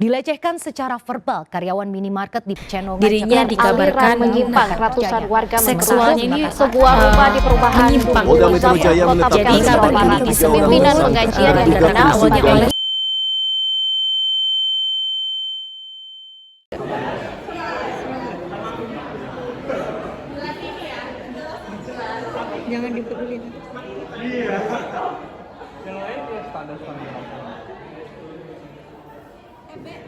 Dilecehkan secara verbal, karyawan minimarket di Pecenongan Dirinya dikabarkan menyimpang ratusan warga seksualnya ini sebuah rumah di perumahan menyimpang. Polda Metro Jaya Kota menetapkan Bekasi, Jawa kabar ini Barat. bisa Pimpinan tersangka penggajian dan dikenal tiga sebagai oleh Jangan dipedulin. Bentar.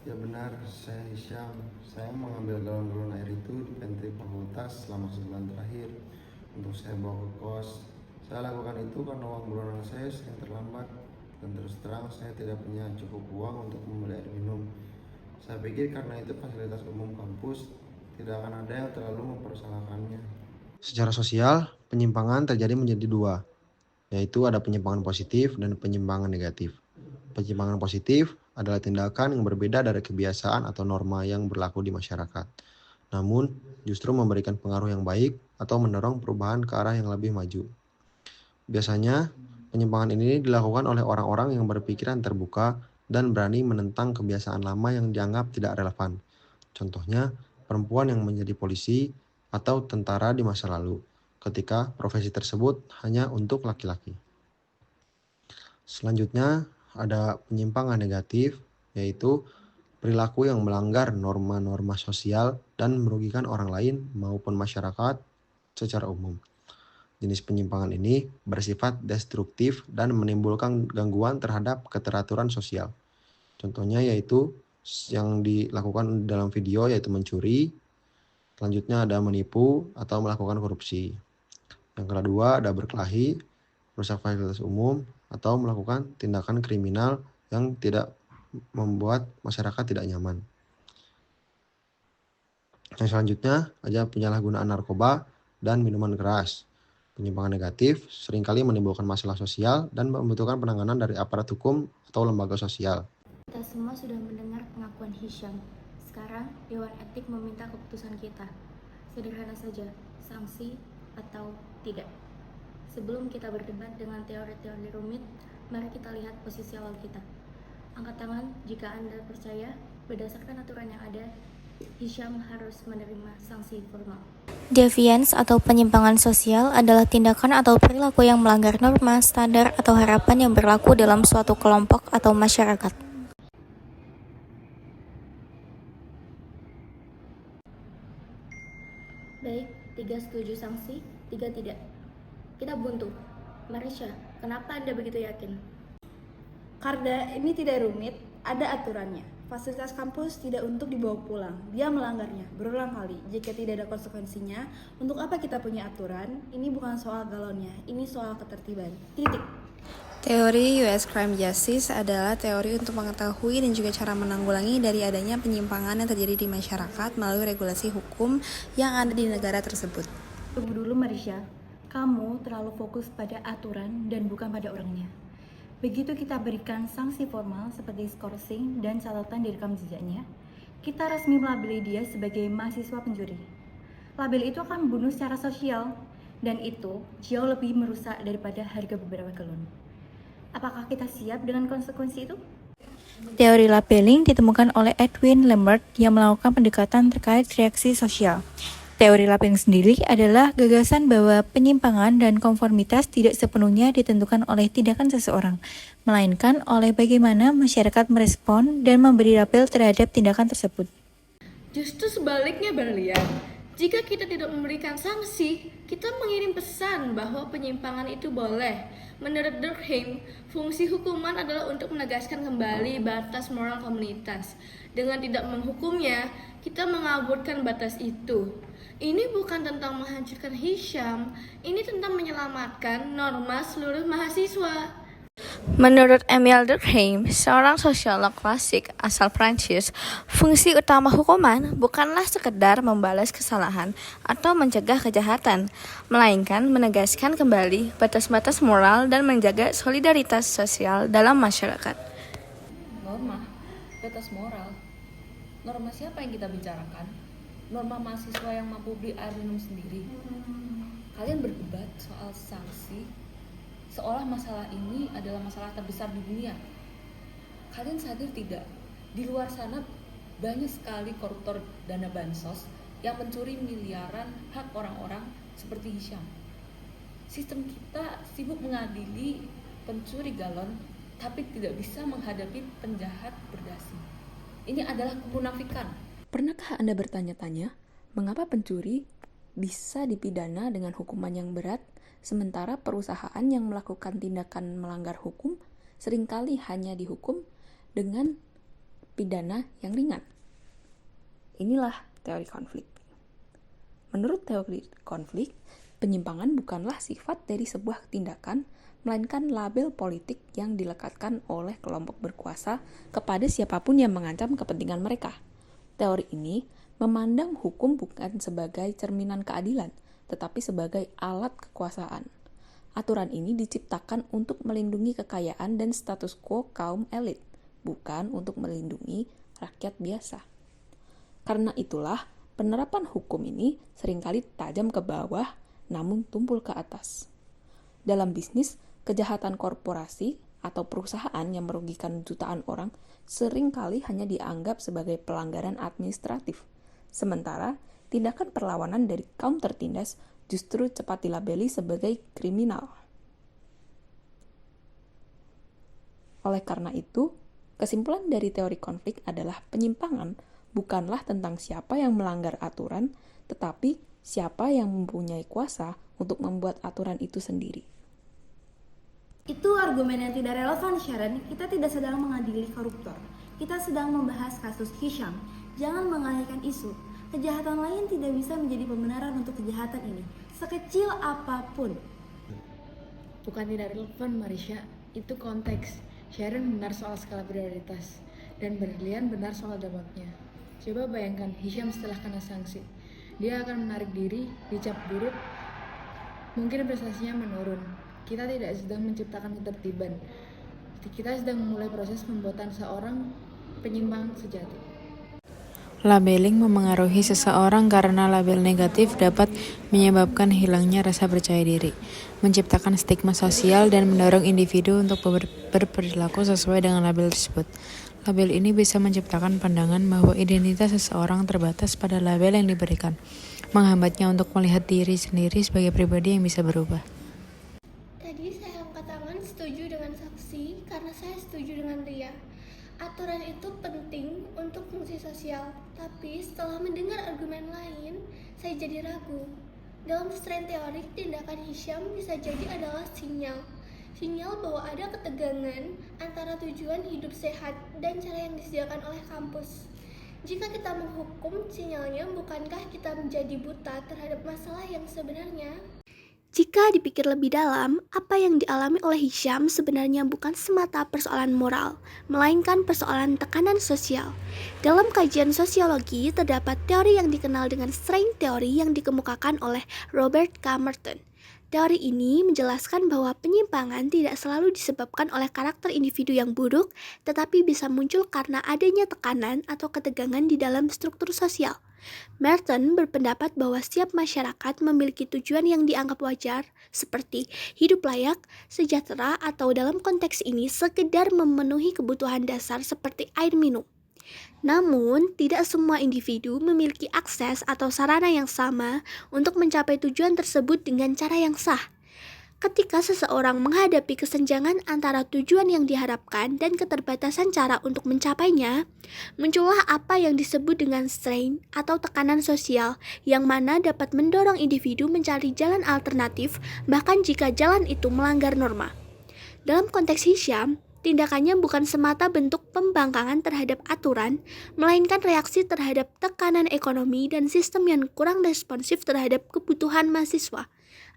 Ya benar, saya Hisyam. Saya mengambil galon-galon air itu di pantry fakultas selama sebulan terakhir untuk saya bawa ke kos. Saya lakukan itu karena uang bulanan saya sering terlambat dan terus terang saya tidak punya cukup uang untuk membeli air minum. Saya pikir karena itu fasilitas umum kampus, tidak akan ada yang terlalu mempersalahkannya. Secara sosial, penyimpangan terjadi menjadi dua, yaitu ada penyimpangan positif dan penyimpangan negatif. Penyimpangan positif adalah tindakan yang berbeda dari kebiasaan atau norma yang berlaku di masyarakat, namun justru memberikan pengaruh yang baik atau mendorong perubahan ke arah yang lebih maju. Biasanya, penyimpangan ini dilakukan oleh orang-orang yang berpikiran terbuka dan berani menentang kebiasaan lama yang dianggap tidak relevan. Contohnya, perempuan yang menjadi polisi atau tentara di masa lalu, ketika profesi tersebut hanya untuk laki-laki. Selanjutnya, ada penyimpangan negatif, yaitu perilaku yang melanggar norma-norma sosial dan merugikan orang lain maupun masyarakat secara umum. Jenis penyimpangan ini bersifat destruktif dan menimbulkan gangguan terhadap keteraturan sosial. Contohnya yaitu yang dilakukan dalam video, yaitu mencuri. Selanjutnya ada menipu atau melakukan korupsi. Yang kedua ada berkelahi, merusak fasilitas umum, atau melakukan tindakan kriminal yang tidak membuat masyarakat tidak nyaman. Yang selanjutnya ada penyalahgunaan narkoba dan minuman keras. Penyimpangan negatif seringkali menimbulkan masalah sosial dan membutuhkan penanganan dari aparat hukum atau lembaga sosial. Kita semua sudah mendengar pengakuan Hisyam. Sekarang Dewan Etik meminta keputusan kita. Sederhana saja, sanksi atau tidak. Sebelum kita berdebat dengan teori-teori rumit, mari kita lihat posisi awal kita. Angkat tangan jika Anda percaya berdasarkan aturan yang ada, Hisyam harus menerima sanksi formal. Deviance atau penyimpangan sosial adalah tindakan atau perilaku yang melanggar norma, standar, atau harapan yang berlaku dalam suatu kelompok atau masyarakat. Baik, 3 setuju sanksi, 3 tidak. Kita buntu. Marisha, kenapa Anda begitu yakin? Karena ini tidak rumit, ada aturannya. Fasilitas kampus tidak untuk dibawa pulang. Dia melanggarnya berulang kali. Jika tidak ada konsekuensinya, untuk apa kita punya aturan? Ini bukan soal galonnya, ini soal ketertiban. Titik. Teori US Crime Justice adalah teori untuk mengetahui dan juga cara menanggulangi dari adanya penyimpangan yang terjadi di masyarakat melalui regulasi hukum yang ada di negara tersebut. Tunggu dulu Marisha, kamu terlalu fokus pada aturan dan bukan pada orangnya. Begitu kita berikan sanksi formal seperti skorsing dan catatan di rekam jejaknya, kita resmi melabeli dia sebagai mahasiswa pencuri. Label itu akan membunuh secara sosial, dan itu jauh lebih merusak daripada harga beberapa galon. Apakah kita siap dengan konsekuensi itu? Teori labeling ditemukan oleh Edwin Lambert yang melakukan pendekatan terkait reaksi sosial. Teori labeling sendiri adalah gagasan bahwa penyimpangan dan konformitas tidak sepenuhnya ditentukan oleh tindakan seseorang, melainkan oleh bagaimana masyarakat merespon dan memberi label terhadap tindakan tersebut. Justru sebaliknya Berlian, Jika kita tidak memberikan sanksi, kita mengirim pesan bahwa penyimpangan itu boleh. Menurut Durkheim, fungsi hukuman adalah untuk menegaskan kembali batas moral komunitas. Dengan tidak menghukumnya, kita mengaburkan batas itu. Ini bukan tentang menghancurkan Hisham, ini tentang menyelamatkan norma seluruh mahasiswa. Menurut Emile Durkheim, seorang sosiolog klasik asal Prancis, fungsi utama hukuman bukanlah sekedar membalas kesalahan atau mencegah kejahatan, melainkan menegaskan kembali batas-batas moral dan menjaga solidaritas sosial dalam masyarakat. Norma, batas moral. Norma siapa yang kita bicarakan? Norma mahasiswa yang mampu beli air minum sendiri. Kalian berdebat soal sanksi, seolah masalah ini adalah masalah terbesar di dunia. Kalian sadar tidak? Di luar sana banyak sekali koruptor dana bansos yang mencuri miliaran hak orang-orang seperti Hisham. Sistem kita sibuk mengadili pencuri galon, tapi tidak bisa menghadapi penjahat berdasi. Ini adalah kemunafikan. Pernahkah Anda bertanya-tanya, mengapa pencuri bisa dipidana dengan hukuman yang berat, sementara perusahaan yang melakukan tindakan melanggar hukum seringkali hanya dihukum dengan pidana yang ringan? Inilah teori konflik. Menurut teori konflik, penyimpangan bukanlah sifat dari sebuah tindakan, melainkan label politik yang dilekatkan oleh kelompok berkuasa kepada siapapun yang mengancam kepentingan mereka. Teori ini memandang hukum bukan sebagai cerminan keadilan, tetapi sebagai alat kekuasaan. Aturan ini diciptakan untuk melindungi kekayaan dan status quo kaum elit, bukan untuk melindungi rakyat biasa. Karena itulah, penerapan hukum ini seringkali tajam ke bawah, namun tumpul ke atas. Dalam bisnis, kejahatan korporasi atau perusahaan yang merugikan jutaan orang seringkali hanya dianggap sebagai pelanggaran administratif. Sementara, tindakan perlawanan dari kaum tertindas justru cepat dilabeli sebagai kriminal. Oleh karena itu, kesimpulan dari teori konflik adalah penyimpangan bukanlah tentang siapa yang melanggar aturan, tetapi siapa yang mempunyai kuasa untuk membuat aturan itu sendiri. Itu argumen yang tidak relevan, Sharon. Kita tidak sedang mengadili koruptor. Kita sedang membahas kasus Hisham. Jangan mengalihkan isu. Kejahatan lain tidak bisa menjadi pembenaran untuk kejahatan ini, sekecil apapun. Bukan tidak relevan, Marisha. Itu konteks. Sharon benar soal skala prioritas, dan Berlian benar soal dampaknya. Coba bayangkan Hisham setelah kena sanksi. Dia akan menarik diri, dicap buruk, mungkin prestasinya menurun. Kita tidak sedang menciptakan ketertiban. Kita sedang memulai proses pembuatan seorang penyimbang sejati. Labeling memengaruhi seseorang karena label negatif dapat menyebabkan hilangnya rasa percaya diri, menciptakan stigma sosial dan mendorong individu untuk berperilaku sesuai dengan label tersebut. Label ini bisa menciptakan pandangan bahwa identitas seseorang terbatas pada label yang diberikan, menghambatnya untuk melihat diri sendiri sebagai pribadi yang bisa berubah. Tadi saya angkat tangan setuju dengan saksi karena saya setuju dengan Ria. Aturan itu penting untuk fungsi sosial, tapi setelah mendengar argumen lain, saya jadi ragu. Dalam strain teorik, tindakan Hisham bisa jadi adalah sinyal bahwa ada ketegangan antara tujuan hidup sehat dan cara yang disediakan oleh kampus. Jika kita menghukum, sinyalnya bukankah kita menjadi buta terhadap masalah yang sebenarnya? Jika dipikir lebih dalam, apa yang dialami oleh Hisham sebenarnya bukan semata persoalan moral, melainkan persoalan tekanan sosial. Dalam kajian sosiologi, terdapat teori yang dikenal dengan strain teori yang dikemukakan oleh Robert K. Merton. Teori ini menjelaskan bahwa penyimpangan tidak selalu disebabkan oleh karakter individu yang buruk, tetapi bisa muncul karena adanya tekanan atau ketegangan di dalam struktur sosial. Merton berpendapat bahwa setiap masyarakat memiliki tujuan yang dianggap wajar, seperti hidup layak, sejahtera, atau dalam konteks ini sekedar memenuhi kebutuhan dasar seperti air minum. Namun, tidak semua individu memiliki akses atau sarana yang sama untuk mencapai tujuan tersebut dengan cara yang sah. Ketika seseorang menghadapi kesenjangan antara tujuan yang diharapkan dan keterbatasan cara untuk mencapainya, muncullah apa yang disebut dengan strain atau tekanan sosial yang mana dapat mendorong individu mencari jalan alternatif bahkan jika jalan itu melanggar norma. Dalam konteks Hisham, tindakannya bukan semata bentuk pembangkangan terhadap aturan, melainkan reaksi terhadap tekanan ekonomi dan sistem yang kurang responsif terhadap kebutuhan mahasiswa.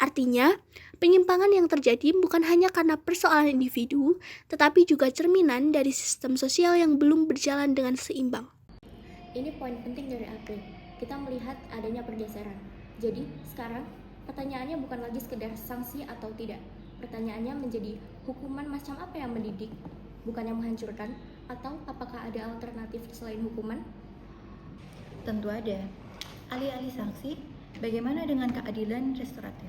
Artinya, penyimpangan yang terjadi bukan hanya karena persoalan individu, tetapi juga cerminan dari sistem sosial yang belum berjalan dengan seimbang. Ini poin penting dari April. Kita melihat adanya pergeseran. Jadi, sekarang pertanyaannya bukan lagi sekedar sanksi atau tidak. Pertanyaannya menjadi hukuman macam apa yang mendidik, bukan yang menghancurkan, atau apakah ada alternatif selain hukuman? Tentu ada. Alih-alih sanksi, bagaimana dengan keadilan restoratif?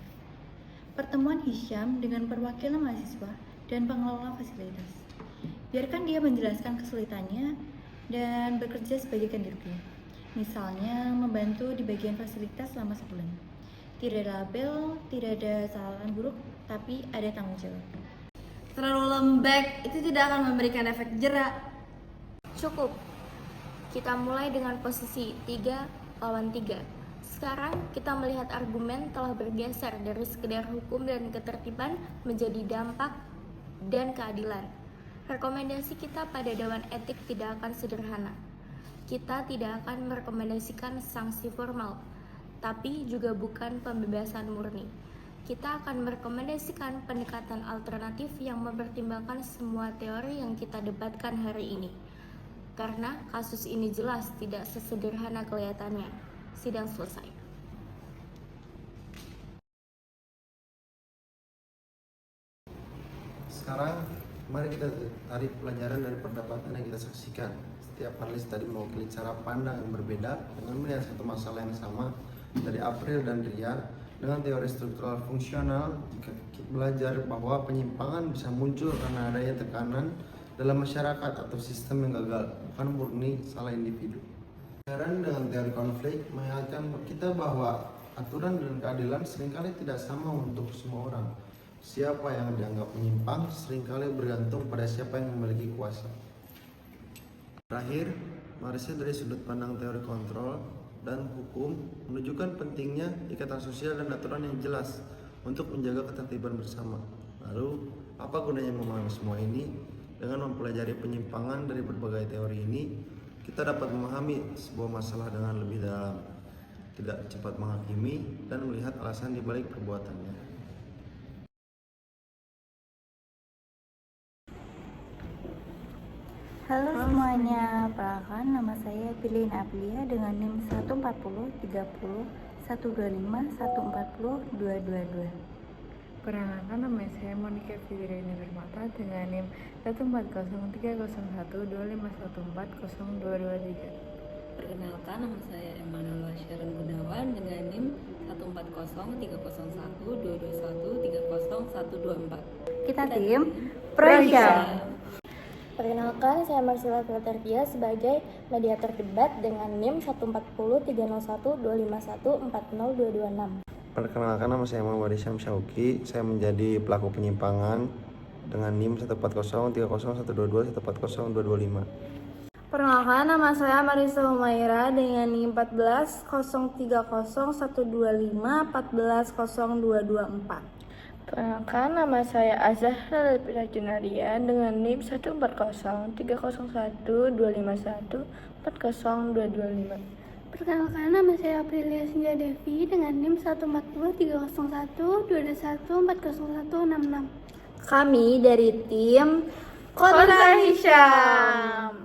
Pertemuan Hisham dengan perwakilan mahasiswa dan pengelola fasilitas. Biarkan dia menjelaskan kesulitannya dan bekerja sebagai ganti rugi. Misalnya membantu di bagian fasilitas selama sebulan. Tidak ada label, tidak ada kesalahan buruk, tapi ada tanggung jawab. Terlalu lembek, itu tidak akan memberikan efek jerak. Cukup. Kita mulai dengan posisi 3 lawan 3. Sekarang kita melihat argumen telah bergeser dari sekedar hukum dan ketertiban menjadi dampak dan keadilan. Rekomendasi kita pada Dewan Etik tidak akan sederhana. Kita tidak akan merekomendasikan sanksi formal, tapi juga bukan pembebasan murni. Kita akan merekomendasikan pendekatan alternatif yang mempertimbangkan semua teori yang kita debatkan hari ini. Karena kasus ini jelas tidak sesederhana kelihatannya. Sidang selesai. Sekarang mari kita tarik pelajaran dari perdebatan yang kita saksikan. Setiap panelis tadi mewakili cara pandang yang berbeda dengan melihat satu masalah yang sama. Dari April dan Ria dengan teori struktural fungsional, jika kita belajar bahwa penyimpangan bisa muncul karena adanya tekanan dalam masyarakat atau sistem yang gagal, bukan murni salah individu. Pelajaran dengan teori konflik mengingatkan kita bahwa aturan dan keadilan seringkali tidak sama untuk semua orang. Siapa yang dianggap menyimpang seringkali bergantung pada siapa yang memiliki kuasa. Terakhir, mari saya dari sudut pandang teori kontrol dan hukum menunjukkan pentingnya ikatan sosial dan aturan yang jelas untuk menjaga ketertiban bersama. Lalu, apa gunanya memahami semua ini? Dengan mempelajari penyimpangan dari berbagai teori ini, kita dapat memahami sebuah masalah dengan lebih dalam, tidak cepat menghakimi, dan melihat alasan di balik perbuatannya. Halo semuanya, perkenalkan nama saya Pilin Aplia dengan NIM 140 30 125 140 222. Perkenalkan, nama saya Monica Fidriani Bermata dengan NIM 140305125140223. Perkenalkan, nama saya Emanuela Sharon Gunawan dengan NIM 140301221300124. Kita tim Prosyam. Perkenalkan, saya Marcella Filterdia sebagai mediator debat dengan NIM 1403012514026. Perkenalkan, nama saya Muhammad Isyam Syauki. Saya menjadi pelaku penyimpangan dengan NIM 140301221402225. Perkenalkan, nama saya Marisa Humaira dengan NIM 1403025140224. Perkenalkan, nama saya Azahra Lepira Junaria dengan NIM 1403025140225. Perkenalkan, nama saya Aprilia Sinja Devi dengan NIM 1403012140166. Kami dari tim Kota Hisham.